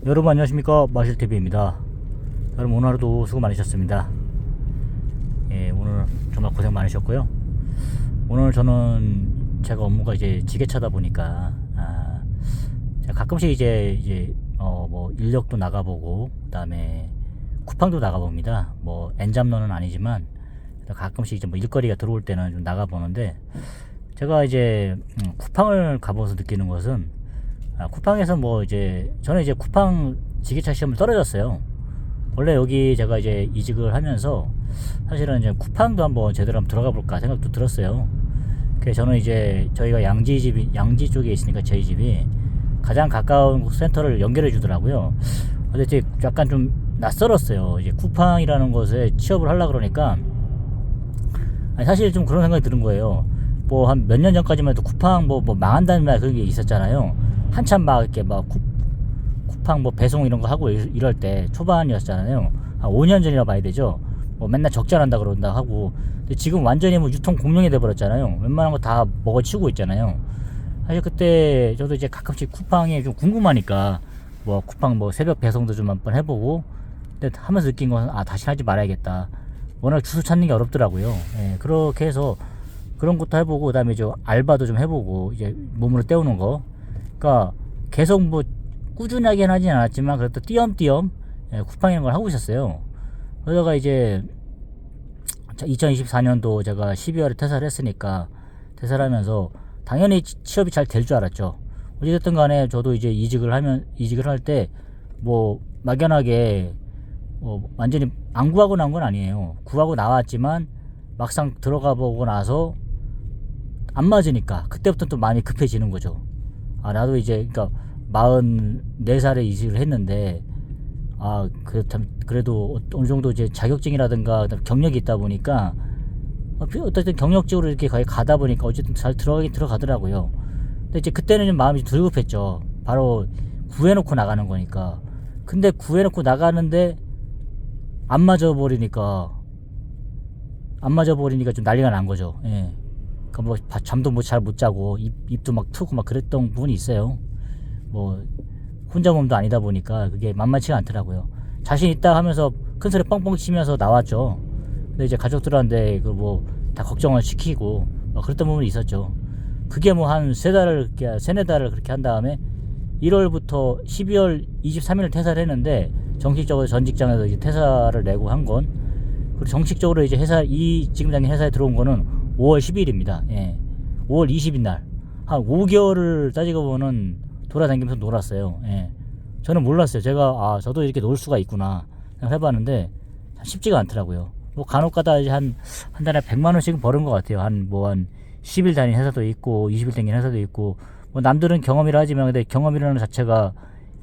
여러분 안녕하십니까, 마실TV입니다. 여러분 오늘 하루도 수고 많으셨습니다. 오늘 정말 고생 많으셨고요. 오늘 저는 제가 업무가 이제 지게차다 보니까 제가 가끔씩 이제 뭐 인력도 나가보고 그다음에 쿠팡도 나가봅니다. 뭐 엔잡러는 아니지만 가끔씩 이제 뭐 일거리가 들어올 때는 좀 나가보는데, 제가 이제 쿠팡을 가보면서 느끼는 것은, 쿠팡에서 뭐 이제 저는 이제 쿠팡 지게차 시험을 떨어졌어요. 원래 여기 제가 이제 이직을 하면서 사실은 이제 쿠팡도 한번 제대로 한번 들어가 볼까 생각도 들었어요. 그래서 저는 이제 저희가 양지 쪽에 있으니까 저희 집이 가장 가까운 센터를 연결해 주더라고요. 근데 이제 약간 좀 낯설었어요. 이제 쿠팡이라는 곳에 취업을 하려고 그러니까, 사실 좀 그런 생각이 드는 거예요. 뭐 한 몇 년 전까지만 해도 쿠팡 뭐 망한다는 말 그런 게 있었잖아요. 한참 막 이렇게 막 쿠팡 뭐 배송 이런 거 하고 이럴 때 초반이었잖아요. 한 5년 전이라 봐야 되죠. 뭐 맨날 적자난다 그런다 하고. 근데 지금 완전히 뭐 유통 공룡이 돼 버렸잖아요. 웬만한 거 다 먹어치우고 있잖아요. 사실 그때 저도 이제 가끔씩 쿠팡이 좀 궁금하니까 뭐 쿠팡 뭐 새벽 배송도 좀 한번 해보고, 근데 하면서 느낀 건 다시 하지 말아야겠다. 워낙 주소 찾는 게 어렵더라고요. 그렇게 해서 그런 것도 해보고, 그 다음에 알바도 좀 해보고, 이제 몸으로 때우는 거. 그러니까 계속 뭐 꾸준하게 하진 않았지만 그래도 띄엄띄엄 쿠팡 이런 걸 하고 있었어요. 그러다가 이제 2024년도 제가 12월에 퇴사를 했으니까, 퇴사를 하면서 당연히 취업이 잘 될 줄 알았죠. 어찌됐든 간에 저도 이제 이직을 할 때 뭐 막연하게 완전히 안 구하고 나온 건 아니에요. 구하고 나왔지만 막상 들어가 보고 나서 안 맞으니까 그때부터 또 많이 급해지는 거죠. 나도 이제 그러니까 44살에 이직을 했는데, 그래도 어느 정도 이제 자격증이라든가 경력이 있다 보니까 어쨌든 경력직으로 이렇게 거의 가다 보니까 어쨌든 잘 들어가더라고요. 근데 이제 그때는 좀 마음이 덜 급했죠. 바로 구해놓고 나가는 거니까. 근데 구해놓고 나가는데 안 맞아 버리니까 좀 난리가 난 거죠. 그러니까 뭐 잠도 뭐 잘 못 자고 입도 막 트고 막 그랬던 부분이 있어요. 뭐 혼자 몸도 아니다 보니까 그게 만만치가 않더라고요. 자신 있다 하면서 큰 소리 뻥뻥 치면서 나왔죠. 근데 이제 가족들한테 그 뭐 다 걱정을 시키고 막 그랬던 부분이 있었죠. 그게 뭐 한 세네 달을 그렇게 한 다음에 1월부터 12월 23일 퇴사를 했는데, 정식적으로 전 직장에서 이제 퇴사를 내고 한 건, 그리고 정식적으로 이제 지금 당장 회사에 들어온 거는 5월 10일입니다. 5월 20일 날. 한 5개월을 따지고 보면 돌아다니면서 놀았어요. 저는 몰랐어요. 제가, 저도 이렇게 놀 수가 있구나 해봤는데, 쉽지가 않더라고요. 뭐 간혹 가다 이제 한 달에 100만원씩은 버는 것 같아요. 한 10일 다닌 회사도 있고, 20일 다닌 회사도 있고, 뭐 남들은 경험이라 하지만, 근데 경험이라는 자체가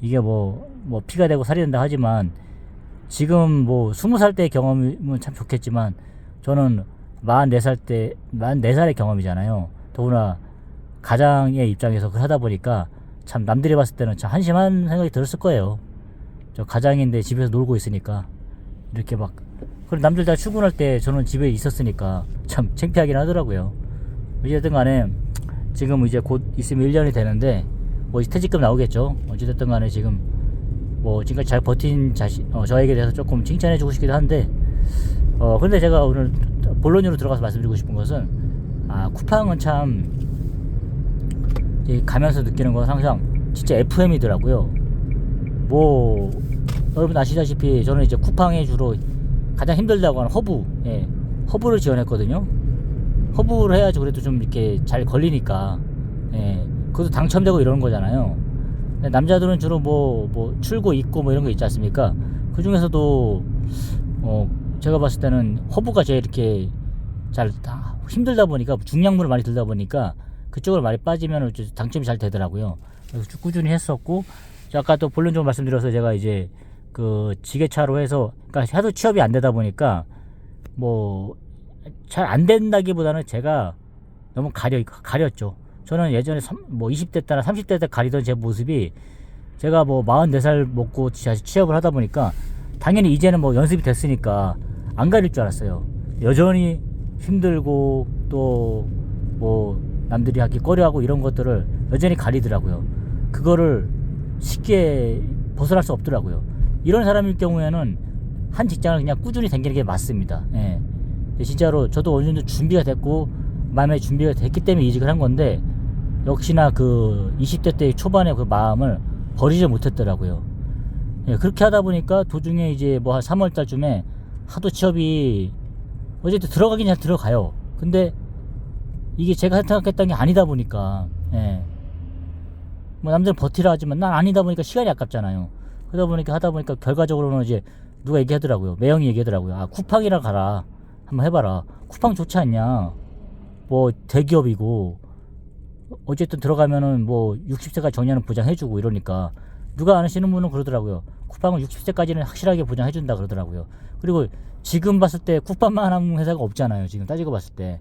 이게 뭐 피가 되고 살이 된다 하지만, 지금 뭐 20살 때 경험이면 참 좋겠지만, 저는 44살의 경험이잖아요. 더구나 가장의 입장에서 그걸 하다 보니까 참 남들이 봤을 때는 참 한심한 생각이 들었을 거예요. 저 가장인데 집에서 놀고 있으니까 이렇게 막, 그리고 남들 다 출근할 때 저는 집에 있었으니까 참 창피하긴 하더라고요. 어쨌든 간에 지금 이제 곧 있으면 1년이 되는데 뭐 퇴직금 나오겠죠. 어찌됐든 간에 지금 뭐 지금까지 잘 버틴 저에게 대해서 조금 칭찬해 주고 싶기도 한데, 근데 제가 오늘 본론으로 들어가서 말씀드리고 싶은 것은, 쿠팡은 참 가면서 느끼는 건 항상 진짜 FM이더라고요. 뭐 여러분 아시다시피 저는 이제 쿠팡에 주로 가장 힘들다고 하는 허브를 지원했거든요. 허브를 해야지 그래도 좀 이렇게 잘 걸리니까. 그것도 당첨되고 이러는 거잖아요. 남자들은 주로 뭐 출고 입고 뭐 이런 거 있지 않습니까? 그 중에서도 제가 봤을 때는 허브가 제일 이렇게 힘들다 보니까, 중량물을 많이 들다 보니까 그쪽으로 많이 빠지면 당첨이 잘 되더라고요. 그래서 꾸준히 했었고, 아까 또 본론적으로 말씀드려서 제가 이제 그 지게차로 해서, 그러니까 하도 취업이 안 되다 보니까 뭐 잘 안 된다기보다는 제가 너무 가렸죠. 저는 예전에 20대 때나 30대 때 가리던 제 모습이, 제가 뭐 44살 먹고 다시 취업을 하다 보니까 당연히 이제는 뭐 연습이 됐으니까 안 가릴 줄 알았어요. 여전히 힘들고 또 뭐 남들이 하기 꺼려하고 이런 것들을 여전히 가리더라고요. 그거를 쉽게 벗어날 수 없더라고요. 이런 사람일 경우에는 한 직장을 그냥 꾸준히 다니는 게 맞습니다. 예. 진짜로 저도 어느 정도 준비가 됐고 마음에 준비가 됐기 때문에 이직을 한 건데 역시나 그 20대 때 초반에 그 마음을 버리지 못했더라고요. 예, 그렇게 하다 보니까 도중에 이제 뭐 한 3월 달쯤에 하도 취업이 어쨌든 들어가긴 잘 들어가요. 근데 이게 제가 생각했던 게 아니다 보니까, 예. 뭐 남들은 버티라 하지만 난 아니다 보니까 시간이 아깝잖아요. 그러다 보니까 하다 보니까 결과적으로는 이제 누가 얘기하더라고요. 매형이 얘기하더라고요. 아, 쿠팡이라 가라. 한번 해봐라. 쿠팡 좋지 않냐. 뭐 대기업이고 어쨌든 들어가면은 뭐 60세까지 정년은 보장해주고 이러니까 누가 아시는 분은 그러더라고요. 쿠팡은 60세까지는 확실하게 보장해준다 그러더라고요. 그리고 지금 봤을 때 쿠팡만 하는 회사가 없잖아요. 지금 따지고 봤을 때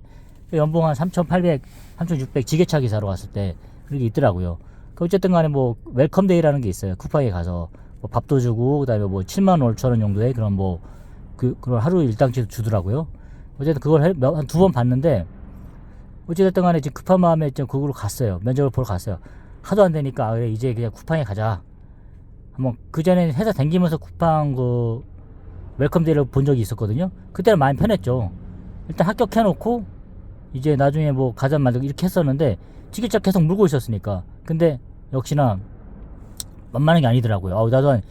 연봉 한 3,800, 3,600 지게차 기사로 갔을 때 그렇게 있더라고요. 어쨌든 간에 뭐 웰컴데이라는 게 있어요. 쿠팡에 가서 뭐 밥도 주고 그다음에 뭐 7만 5천 원 정도의 그런 뭐 그런 하루 일당치도 주더라고요. 어쨌든 그걸 한 두 번 봤는데 어쨌든 간에 지금 급한 마음에 좀 그걸로 갔어요. 면접을 보러 갔어요. 하도 안 되니까 아, 그래, 이제 그냥 쿠팡에 가자. 한번 그 전에 회사 다니면서 쿠팡 그 웰컴데이를 본 적이 있었거든요. 그때는 많이 편했죠. 일단 합격해놓고 이제 나중에 뭐 가자 말자 이렇게 했었는데 지게차 계속 물고 있었으니까. 근데 역시나 만만한 게 아니더라고요. 나도 한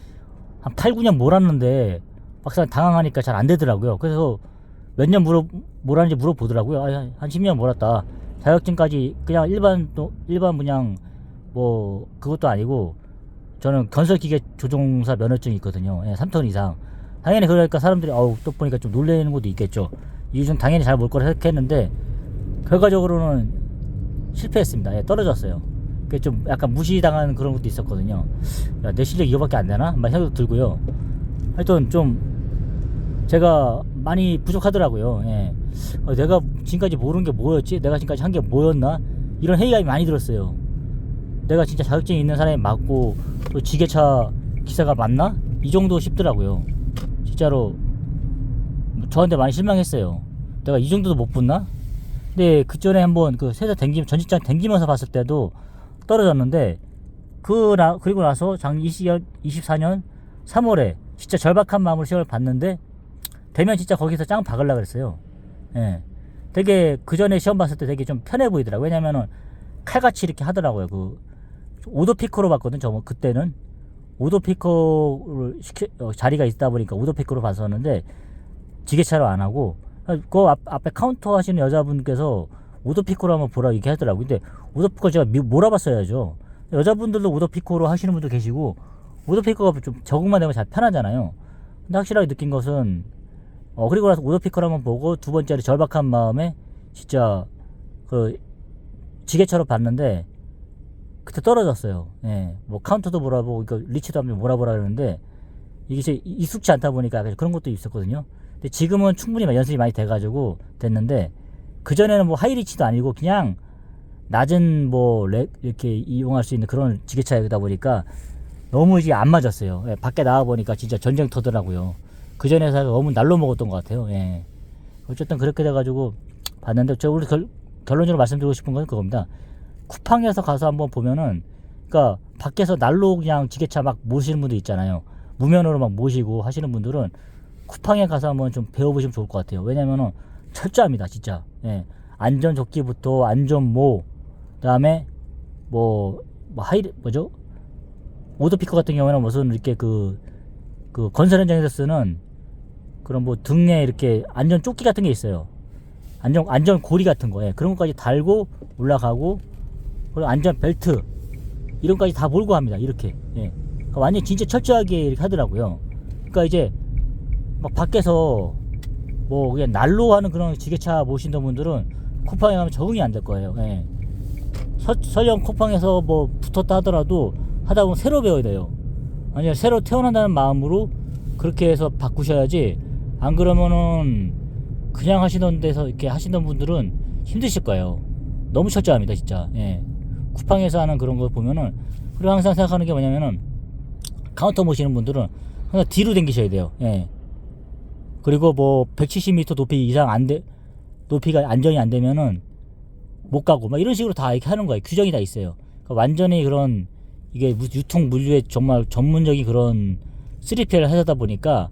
8, 9년 몰았는데 막상 당황하니까 잘 안 되더라고요. 그래서 몇 년 몰았는지 물어보더라고요. 한 10년 몰았다. 자격증까지 그냥 일반 그냥 뭐 그것도 아니고 저는 건설기계 조종사 면허증이 있거든요. 3톤 이상. 당연히 그러니까 사람들이 또 보니까 좀 놀래는 것도 있겠죠. 이게 좀 당연히 잘 몰 거라 생각했는데 결과적으로는 실패했습니다. 떨어졌어요. 그게 좀 약간 무시당하는 그런 것도 있었거든요. 야, 내 실력 이거밖에 안 되나? 막 생각도 들고요. 하여튼 좀 제가 많이 부족하더라고요. 예. 내가 지금까지 모르는 게 뭐였지? 내가 지금까지 한 게 뭐였나? 이런 회의감이 많이 들었어요. 내가 진짜 자격증이 있는 사람이 맞고 또 지게차 기사가 맞나? 이 정도 싶더라고요. 진짜로 저한테 많이 실망했어요. 내가 이 정도도 못 붙나? 근데 그 전에 한번 그 회사 전 직장 댕기면서 봤을 때도 떨어졌는데 그리고 나서 작년 24년 3월에 진짜 절박한 마음으로 시험을 봤는데 되면 진짜 거기서 짱 박으려고 그랬어요. 예. 되게 그 전에 시험 봤을 때 되게 좀 편해 보이더라고요. 왜냐면은 칼같이 이렇게 하더라고요. 그 오도피커로 봤거든. 그때는 오도피커를 자리가 있다 보니까 오도피커로 봤었는데 지게차로 안 하고 그 앞에 카운터 하시는 여자분께서 오도피커로 한번 보라고 얘기 하더라고요. 근데 오도피커 제가 몰아봤어야죠. 여자분들도 오도피커로 하시는 분도 계시고 오도피커가 좀 적응만 되면 잘 편하잖아요. 근데 확실하게 느낀 것은 그리고 나서 오도피커를 한번 보고 두 번째로 절박한 마음에 진짜 그 지게차로 봤는데 그때 떨어졌어요. 예. 뭐 카운터도 몰아보고 리치도 한번 몰아보라 그러는데 이게 이제 익숙치 않다 보니까 그런 것도 있었거든요. 근데 지금은 충분히 연습이 많이 돼가지고 됐는데 그전에는 뭐 하이리치도 아니고 그냥 낮은 뭐 이렇게 이용할 수 있는 그런 지게차이다 보니까 너무 이제 안 맞았어요. 예, 밖에 나와 보니까 진짜 전쟁터더라고요. 그 전에 회사가 너무 날로 먹었던 것 같아요. 예. 어쨌든 그렇게 돼가지고 봤는데 저 우리 결론적으로 말씀드리고 싶은 건 그겁니다. 쿠팡에서 가서 한번 보면은 그러니까 밖에서 날로 그냥 지게차 막 모시는 분들 있잖아요. 무면허로 막 모시고 하시는 분들은 쿠팡에 가서 한번 좀 배워보시면 좋을 것 같아요. 왜냐면은 철저합니다, 진짜. 예. 안전조끼부터 안전모, 그다음에 뭐죠? 오도피커 같은 경우는 무슨 이렇게 그 건설 현장에서 쓰는 그런 뭐 등에 이렇게 안전 조끼 같은 게 있어요. 안전 고리 같은 거, 예. 그런 것까지 달고 올라가고 그리고 안전 벨트 이런 것까지 다 몰고 합니다. 이렇게. 예. 그러니까 완전 진짜 철저하게 이렇게 하더라고요. 그러니까 이제 막 밖에서 뭐 그냥 날로 하는 그런 지게차 모시는 분들은 쿠팡에 가면 적응이 안 될 거예요. 예. 설령 쿠팡에서 뭐 붙었다 하더라도 하다 보면 새로 배워야 돼요. 아니 새로 태어난다는 마음으로 그렇게 해서 바꾸셔야지. 안 그러면은 그냥 하시던 데서 이렇게 하시던 분들은 힘드실 거예요. 너무 철저합니다, 진짜. 예. 쿠팡에서 하는 그런 거 보면은 그리고 항상 생각하는 게 뭐냐면은 카운터 모시는 분들은 항상 뒤로 당기셔야 돼요. 예. 그리고 뭐 170m 높이 이상 높이가 안전이 안 되면은 못 가고 막 이런 식으로 다 이렇게 하는 거예요. 규정이 다 있어요. 그러니까 완전히 그런 이게 유통 물류의 정말 전문적인 그런 3PL을 하다 보니까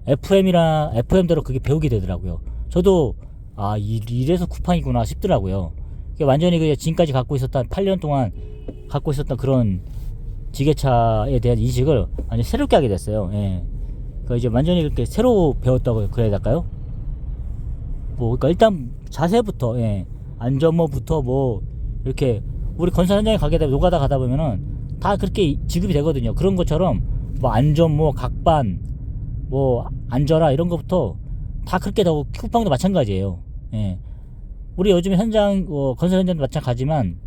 FM대로 그게 배우게 되더라고요. 저도 이래서 쿠팡이구나 싶더라고요. 완전히 그 지금까지 갖고 있었던 8년 동안 갖고 있었던 그런 지게차에 대한 인식을 완전 새롭게 하게 됐어요. 예. 그러니까 이제 완전히 그렇게 새로 배웠다고 그래야 될까요? 뭐 그러니까 일단 자세부터, 예. 안전모부터 뭐 이렇게 우리 건설 현장에 가게 되면 노가다 가다 보면은 다 그렇게 지급이 되거든요. 그런 것처럼 뭐 안전모, 각반, 뭐 안전화 이런 것부터 다 그렇게 되고 쿠팡도 마찬가지예요. 예. 우리 요즘 현장 건설 현장도 마찬가지지만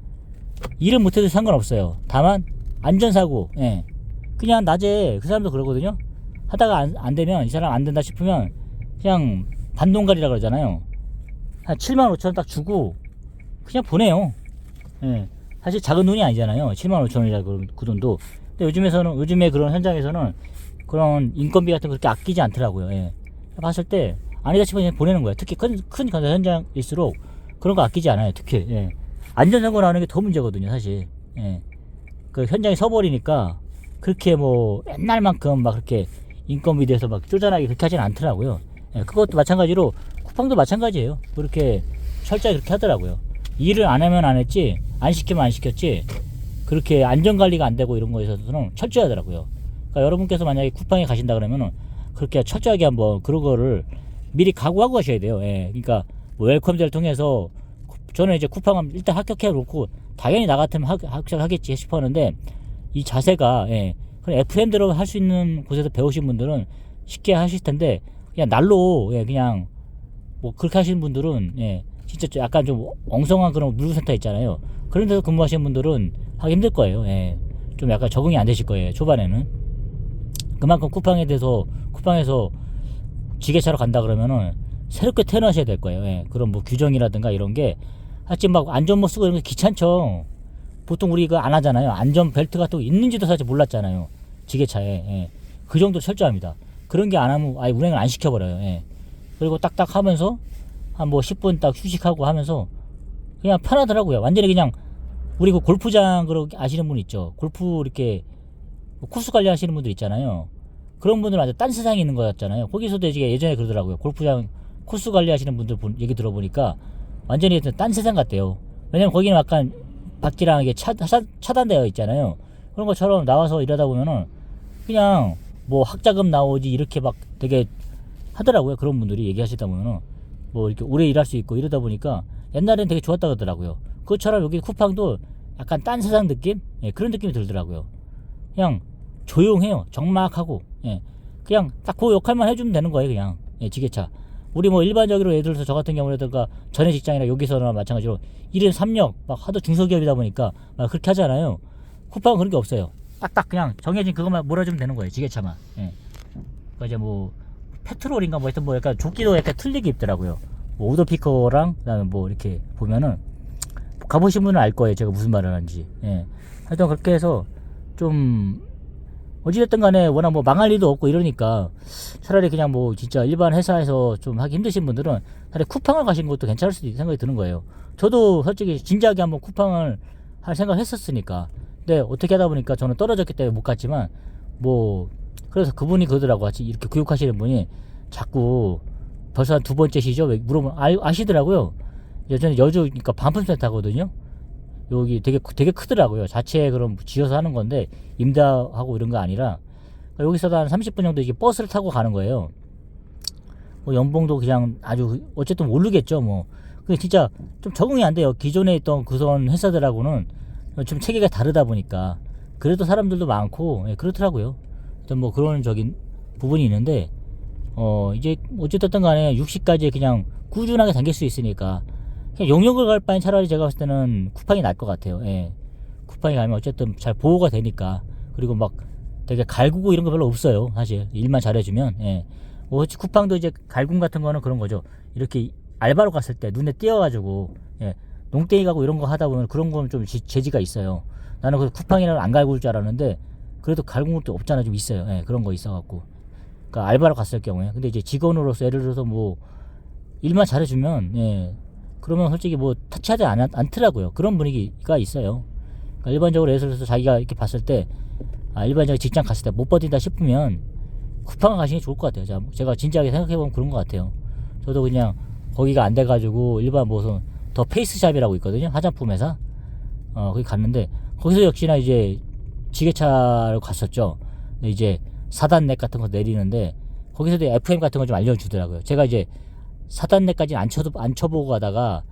일을 못해도 상관없어요. 다만 안전사고, 예. 그냥 낮에 그 사람도 그러거든요. 하다가 안 되면 이 사람 안 된다 싶으면 그냥 반동갈이라 그러잖아요. 한 75,000원 딱 주고 그냥 보내요. 예. 사실 작은 돈이 아니잖아요. 75,000원이라 그 돈도. 근데 요즘에 그런 현장에서는 그런 인건비 같은 거 그렇게 아끼지 않더라고요. 예. 봤을 때 아니다 싶으면 그냥 보내는 거예요. 특히 큰 건설 현장일수록 그런 거 아끼지 않아요. 특히, 예. 안전사고 나오는 게 더 문제거든요, 사실. 예. 그 현장에 서버리니까 그렇게 뭐 옛날만큼 막 그렇게 인건비 대해서 막 쪼잔하게 그렇게 하진 않더라고요. 예. 그것도 마찬가지로 쿠팡도 마찬가지예요. 그렇게 철저히 그렇게 하더라고요. 일을 안 하면 안 했지, 안 시키면 안 시켰지, 그렇게 안전관리가 안 되고 이런 거에 있어서는 철저히 하더라고요. 그러니까 여러분께서 만약에 쿠팡에 가신다 그러면은 그렇게 철저하게 한번 그런 거를 미리 각오하고 가셔야 돼요. 예. 그러니까 뭐 웰컴제를 통해서 저는 이제 쿠팡은 일단 합격해 놓고 당연히 나 같으면 합격하겠지 싶었는데 이 자세가, 예. 그냥 FM대로 할 수 있는 곳에서 배우신 분들은 쉽게 하실 텐데 그냥 날로, 예, 그냥 뭐 그렇게 하시는 분들은, 예, 진짜 약간 좀 엉성한 그런 물류센터 있잖아요. 그런 데서 근무하시는 분들은 하기 힘들 거예요. 예. 좀 약간 적응이 안 되실 거예요. 초반에는. 그만큼 쿠팡에서 지게차로 간다 그러면은 새롭게 태어나셔야 될 거예요. 예. 그런 뭐 규정이라든가 이런 게 하여튼 막 안전모 쓰고 이런 게 귀찮죠. 보통 우리 이거 안 하잖아요. 안전벨트 같은 거 있는지도 사실 몰랐잖아요. 지게차에. 예. 그 정도 철저합니다. 그런 게 안 하면 아예 운행을 안 시켜버려요. 예. 그리고 딱딱 하면서 한 뭐 10분 딱 휴식하고 하면서 그냥 편하더라고요. 완전히 그냥 우리 그 골프장 그렇게 아시는 분 있죠. 골프 이렇게 코스 관리 하시는 분들 있잖아요. 그런 분들은 아주 딴 세상에 있는 것 같잖아요. 거기서도 이제 예전에 그러더라고요. 골프장 코스 관리 하시는 분들 얘기 들어보니까 완전히 딴 세상 같대요. 왜냐면 거기는 약간 밖이랑 이게 차단되어 있잖아요. 그런 것처럼 나와서 일하다 보면은 그냥 뭐 학자금 나오지 이렇게 막 되게 하더라고요. 그런 분들이 얘기하시다 보면은 뭐 이렇게 오래 일할 수 있고 이러다 보니까 옛날엔 되게 좋았다 그러더라고요. 그것처럼 여기 쿠팡도 약간 딴 세상 느낌? 예, 그런 느낌이 들더라고요. 그냥 조용해요. 적막하고, 예, 그냥 딱 그 역할만 해주면 되는 거예요. 그냥, 예, 지게차. 우리 뭐 일반적으로 예를 들어서 저 같은 경우에다가 전에 직장이나 여기서나 마찬가지로 1인 3역 막 하도 중소기업이다 보니까 막 그렇게 하잖아요. 쿠팡은 그런 게 없어요. 딱딱 그냥 정해진 그것만 몰아주면 되는 거예요. 지게차만. 예. 그러니까 이제 뭐 페트롤인가 뭐 하여튼 뭐 약간 조끼도 약간 틀리게 입더라고요. 뭐 오더피커랑 그다음에 뭐 이렇게 보면은 가보신 분은 알 거예요. 제가 무슨 말을 하는지. 예. 하여튼 그렇게 해서 좀 어찌됐든 간에 워낙 뭐 망할 일도 없고 이러니까 차라리 그냥 뭐 진짜 일반 회사에서 좀 하기 힘드신 분들은 차라리 쿠팡을 가시는 것도 괜찮을 수도 있는 생각이 드는 거예요. 저도 솔직히 진지하게 한번 쿠팡을 할 생각을 했었으니까. 근데 어떻게 하다 보니까 저는 떨어졌기 때문에 못 갔지만 뭐 그래서 그분이 그러더라고. 같이 이렇게 교육하시는 분이 자꾸 벌써 한 2번째시죠? 물어보면 아시더라고요. 예전에 여주니까 반품센터거든요. 여기 되게 크더라고요. 자체 그럼 지어서 하는 건데 임대하고 이런 거 아니라 여기서도 한 30분 정도 이게 버스를 타고 가는 거예요. 뭐 연봉도 그냥 아주 어쨌든 모르겠죠. 뭐 근데 진짜 좀 적응이 안 돼요. 기존에 있던 그런 회사들하고는 좀 체계가 다르다 보니까 그래도 사람들도 많고, 예, 그렇더라고요. 어떤 뭐 그런 적인 부분이 있는데 이제 어쨌든 간에 60까지 그냥 꾸준하게 당길 수 있으니까 그냥 용역을 갈 바엔 차라리 제가 봤을 때는 쿠팡이 나을 것 같아요. 예. 쿠팡이 가면 어쨌든 잘 보호가 되니까. 그리고 막 되게 갈구고 이런 거 별로 없어요. 사실 일만 잘해주면. 예. 뭐 쿠팡도 이제 갈굼 같은 거는 그런 거죠. 이렇게 알바로 갔을 때 눈에 띄어가지고, 예, 농땡이 가고 이런 거 하다 보면 그런 건 좀 재지가 있어요. 나는 그 쿠팡이라는 안 갈굴 줄 알았는데 그래도 갈굼 것도 없잖아. 좀 있어요. 예, 그런 거 있어갖고. 그러니까 알바로 갔을 경우에. 근데 이제 직원으로서 예를 들어서 뭐 일만 잘해주면, 예, 그러면 솔직히 뭐 타치하지 않더라고요. 그런 분위기가 있어요. 그러니까 일반적으로 예를 들어서 자기가 이렇게 봤을 때 일반적인 직장 갔을 때 못 버틴다 싶으면 쿠팡 가시는 게 좋을 것 같아요. 제가 진지하게 생각해보면 그런 것 같아요. 저도 그냥 거기가 안 돼가지고 일반 무슨 더 페이스샵이라고 있거든요. 화장품 회사. 거기 갔는데 거기서 역시나 이제 지게차로 갔었죠. 근데 이제 4단넥 같은 거 내리는데 거기서도 FM 같은 거 좀 알려주더라고요. 제가 이제 4단넥까지는 안 쳐보고 가다가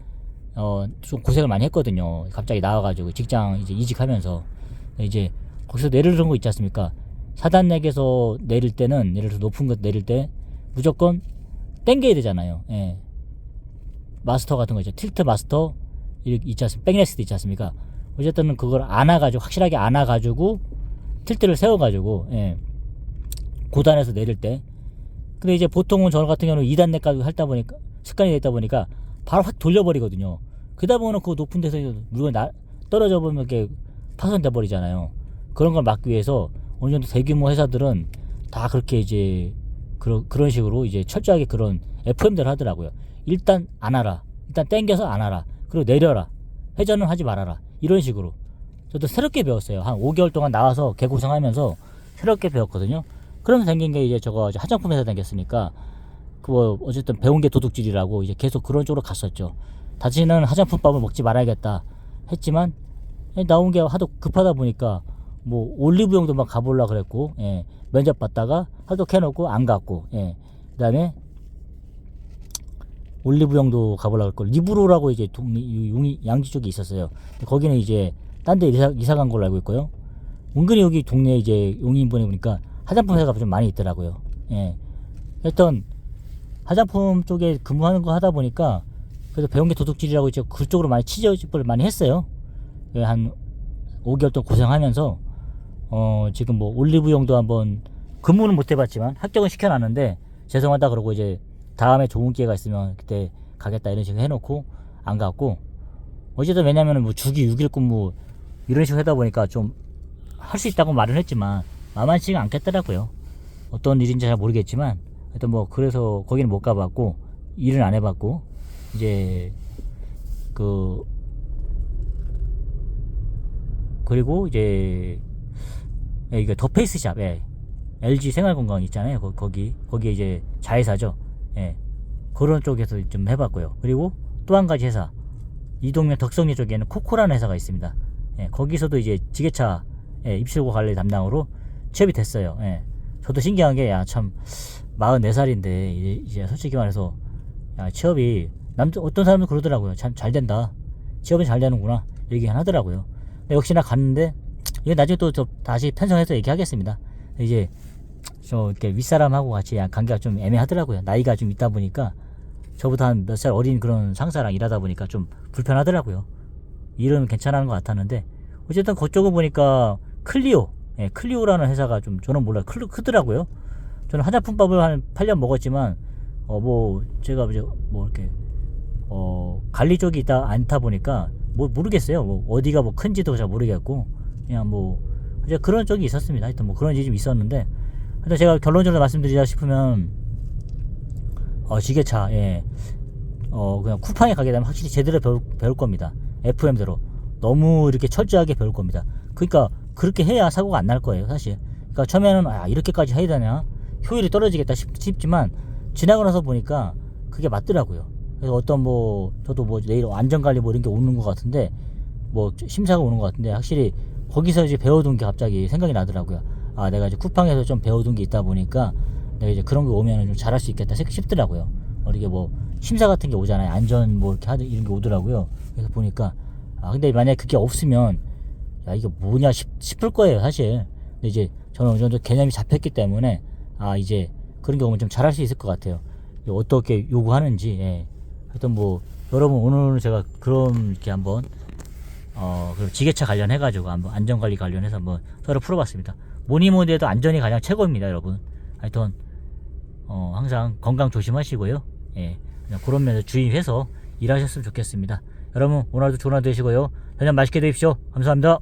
좀 고생을 많이 했거든요. 갑자기 나와가지고 직장 이제 이직하면서 이제 거기서 내리는 거 있지 않습니까? 4단넥에서 내릴 때는 예를 들어 높은 거 내릴 때 무조건 당겨야 되잖아요. 예. 마스터 같은 거 있죠. 틸트 마스터 있지 않습니까? 백레스트 있지 않습니까? 어쨌든 그걸 안아가지고 확실하게 안아가지고 틸트를 세워가지고 고단에서 내릴 때. 근데 이제 보통은 저 같은 경우는 2단넥까지 하다 보니까 습관이 됐다 보니까 바로 확 돌려버리거든요. 그러다 보면 그 높은 데서 물건이 떨어져 보면 이렇게 파손돼 버리잖아요. 그런 걸 막기 위해서 어느 정도 대규모 회사들은 다 그렇게 이제 그런 식으로 이제 철저하게 그런 FM대로 하더라고요. 일단 안아라. 일단 당겨서 안아라. 그리고 내려라. 회전은 하지 말아라. 이런 식으로. 저도 새롭게 배웠어요. 한 5개월 동안 나와서 개고생하면서 새롭게 배웠거든요. 그러면서 생긴 게 이제 저거 화장품 회사 다녔으니까 어쨌든 배운 게 도둑질이라고 이제 계속 그런 쪽으로 갔었죠. 다시는 화장품밥을 먹지 말아야겠다 했지만 나온 게 하도 급하다 보니까 뭐 올리브영도 막 가보려고 그랬고 면접 봤다가 하도 캐놓고 안 갔고 그 다음에 올리브영도 가보려고 했고 리브로라고 이제 양지 쪽에 있었어요. 거기는 이제 딴 데 이사 간 걸로 알고 있고요. 은근히 여기 동네에 이제 용인분에 보니까 화장품 회사가 좀 많이 있더라고요. 하여튼 화장품 쪽에 근무하는 거 하다 보니까 그래서 배운 게 도둑질이라고 이제 그쪽으로 많이 취직을 많이 했어요. 한 5개월 동안 고생하면서 지금 뭐 올리브영도 한번 근무는 못 해봤지만 합격은 시켜놨는데 죄송하다 그러고 이제 다음에 좋은 기회가 있으면 그때 가겠다 이런 식으로 해놓고 안 갔고 어쨌든 왜냐면은 뭐 주기 6일 근무 이런 식으로 하다 보니까 좀 할 수 있다고 말은 했지만 만만치가 않겠더라고요. 어떤 일인지 잘 모르겠지만 하여튼 뭐 그래서 거기는 못 가봤고 일은 안 해봤고 이제 그리고 이제 이게 더 페이스샵 LG 생활건강 있잖아요. 거기 이제 자회사죠. 그런 쪽에서 좀 해봤고요. 그리고 또 한 가지 회사 이동면 덕성리 쪽에는 코코라는 회사가 있습니다. 거기서도 이제 지게차 입실고 관리 담당으로 취업이 됐어요. 저도 신기한 게 참 44살인데 이제 솔직히 말해서 취업이 어떤 사람은 그러더라고요. 참 잘 된다. 취업은 잘 되는구나. 얘기 하더라고요. 역시나 갔는데 이거 나중에 또 다시 편성해서 얘기하겠습니다. 이제 저 이렇게 윗사람하고 같이 관계가 좀 애매하더라고요. 나이가 좀 있다 보니까 저보다 한 몇 살 어린 그런 상사랑 일하다 보니까 좀 불편하더라고요. 일은 괜찮은 것 같았는데 어쨌든 그쪽을 보니까 클리오라는 회사가 좀 저는 몰라요. 크더라고요. 저는 화장품밥을 한 8년 먹었지만 뭐 제가 뭐 이렇게 관리 쪽이 있다 않다 보니까 뭐 모르겠어요. 뭐 어디가 뭐 큰지도 잘 모르겠고 그냥 뭐 이제 그런 쪽이 있었습니다. 하여튼 뭐 그런 일이 좀 있었는데 하여튼 제가 결론적으로 말씀드리자 싶으면 지게차 그냥 쿠팡에 가게 되면 확실히 제대로 배울 겁니다. FM대로 너무 이렇게 철저하게 배울 겁니다. 그러니까 그렇게 해야 사고가 안 날 거예요, 사실. 그러니까 처음에는 이렇게까지 해야 되냐 효율이 떨어지겠다 싶지만 지나고 나서 보니까 그게 맞더라고요. 그래서 저도 뭐 내일 안전관리 뭐 이런 게 오는 것 같은데 뭐 심사가 오는 것 같은데 확실히 거기서 이제 배워둔 게 갑자기 생각이 나더라고요. 내가 이제 쿠팡에서 좀 배워둔 게 있다 보니까 내가 이제 그런 게 오면은 좀 잘할 수 있겠다 싶더라고요. 이게 뭐 심사 같은 게 오잖아요. 안전 뭐 이렇게 이런 게 오더라고요. 그래서 보니까 근데 만약에 그게 없으면 이게 뭐냐 싶을 거예요, 사실. 근데 이제 저는 어느 정도 개념이 잡혔기 때문에 이제 그런 게 오면 좀 잘할 수 있을 것 같아요. 어떻게 요구하는지. 하여튼 뭐 여러분 오늘 제가 이렇게 한번 그럼 지게차 관련해가지고 한번 안전관리 관련해서 한번 서로 풀어봤습니다. 뭐니 해도 안전이 가장 최고입니다, 여러분. 하여튼 항상 건강 조심하시고요. 그냥 그런 면에서 주의해서 일하셨으면 좋겠습니다. 여러분 오늘도 좋은 하루 되시고요. 저녁 맛있게 드십시오. 감사합니다.